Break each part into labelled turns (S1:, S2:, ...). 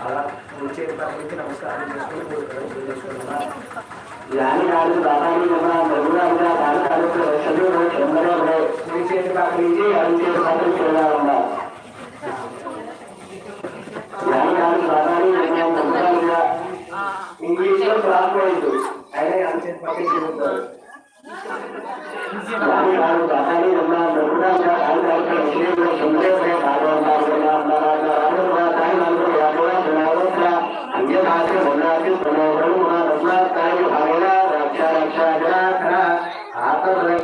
S1: అలా వచ్చే నుంచి నమస్కారం చేసుకుని చేతి పాక నుంచి అడిచేతి పాత్ర చేయాలన్నా ఇంగ్లీష్ లో క్లాస్ పాయింట్ అయినా అడిచేతి పాక చెబుతారు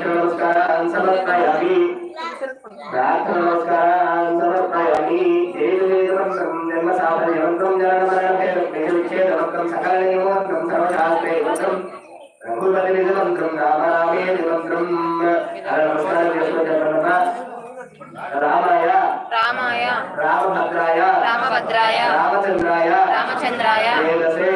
S1: నమస్కారాన్ని సమర్పయామి జన్మ సాఫల్యవంతం జనగమనం సకల నియమవంతం సర్వశాస్త్రే మంత్రం రఘుపతి మంత్రం రామరామే మంత్రం నమస్కారం చేసుకో రామాయ రామాయ రామభద్రాయ రామభద్రాయ రామచంద్రాయ రామచంద్రాయ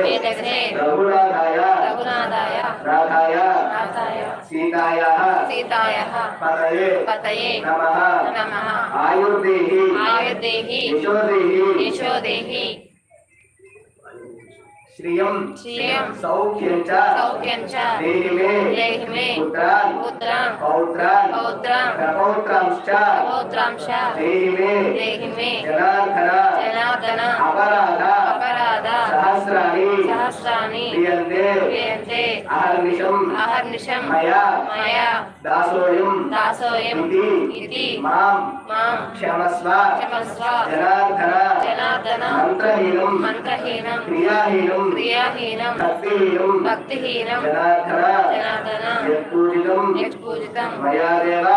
S1: వేదసే రఘునాథాయ రఘునాథాయ రాధాయ రాధాయ సీతాయ సీతాయ పతయే పతయే నమః నమః ఆయుర్దేహి ఆయుర్దేహి యశోదేహి యశోదేహి श्रियं श्रियं सौख्यं च देहि मे पुत्रान् पौत्रांश्च देहि मे जनार्दन अपराध सहस्राणि क्रियन्ते अहर्निशं मया दासोऽयं इति मां क्षमस्व जनार्दन मन्त्रहीनं क्रियाहीनं भक्तिहीनं जनार्दन यत्पूजितं मया देव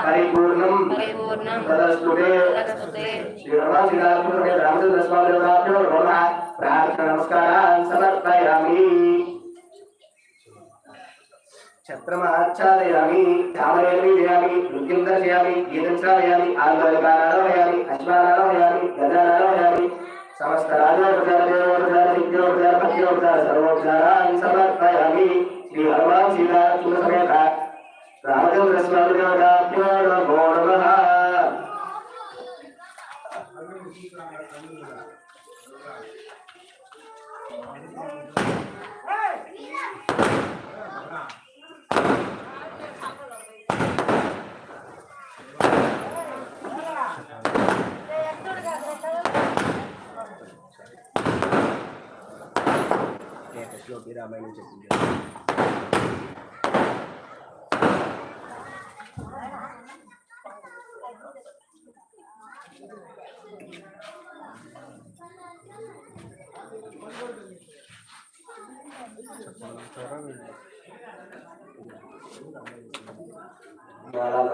S1: परिपूर्णं तदस्तुते श्री रामचंद्र स्वामी प्रार्थना नमस्कारान् समर्पयामि छत्रमाच्छादयामि चामरेणि दयामि नृत्यं दर्शयामि गीतं श्रावयामि आल्बलिकानारोहयामि अश्वानारोहयामि गजानारोहयामि समस्त राजोपचार सर्वोपचारान् समर्पयामि श्री हनुमान सीता समेत रामचंद्र स्वामी देवताभ्यो नमो नमः శ్లోకి రామాయణం చెప్పింది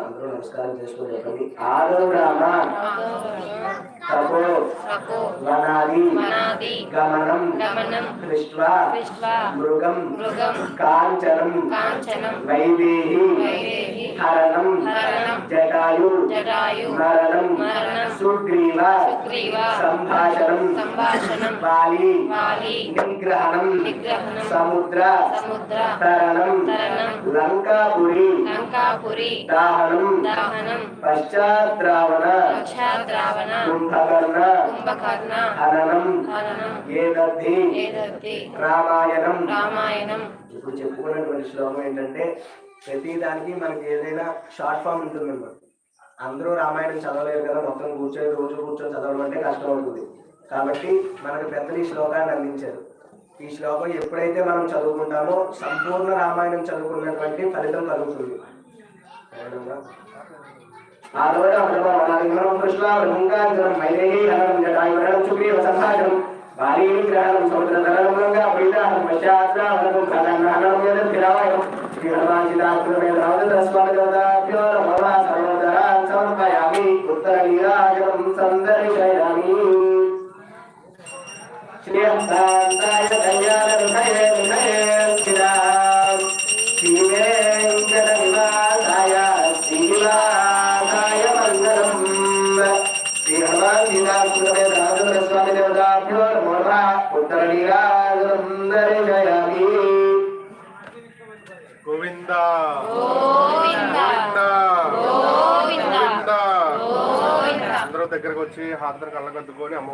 S1: అందరూ నమస్కారం చేసుకుని చెప్పండి ఆదౌ రామ తపో వనాది గమనం దృష్ట్వా మృగం కాంచనం వైదేహి హరణం జటాయు మరణం సుగ్రీవ సంభాషణం బాలి నిగ్రహణం సముద్ర తరణం లంకాపురి దాహనం పశ్చాద్రావణ కుంభకర్ణ హననం ఏదద్ధి రామాయణం ఇప్పుడు చెప్పుకున్నటువంటి శ్లోకం ఏంటంటే ప్రతి దానికి మనకి ఏదైనా షార్ట్ ఫామ్ ఉంటుందన్నమాట. అందరూ రామాయణం చదవలేరు కదా, మొత్తం రోజు కూర్చొని చదవడం అంటే కష్టం అవుతుంది. కాబట్టి మనకు పెద్దలు ఈ శ్లోకాన్ని అందించారు. ఈ శ్లోకం ఎప్పుడైతే మనం చదువుకుంటామో సంపూర్ణ రామాయణం చదువుకున్నటువంటి ఫలితం కలుగుతుంది.
S2: గోవిందా అందరూ దగ్గరకు వచ్చి హాజరు కళ్ళకద్దుకొని అమ్మ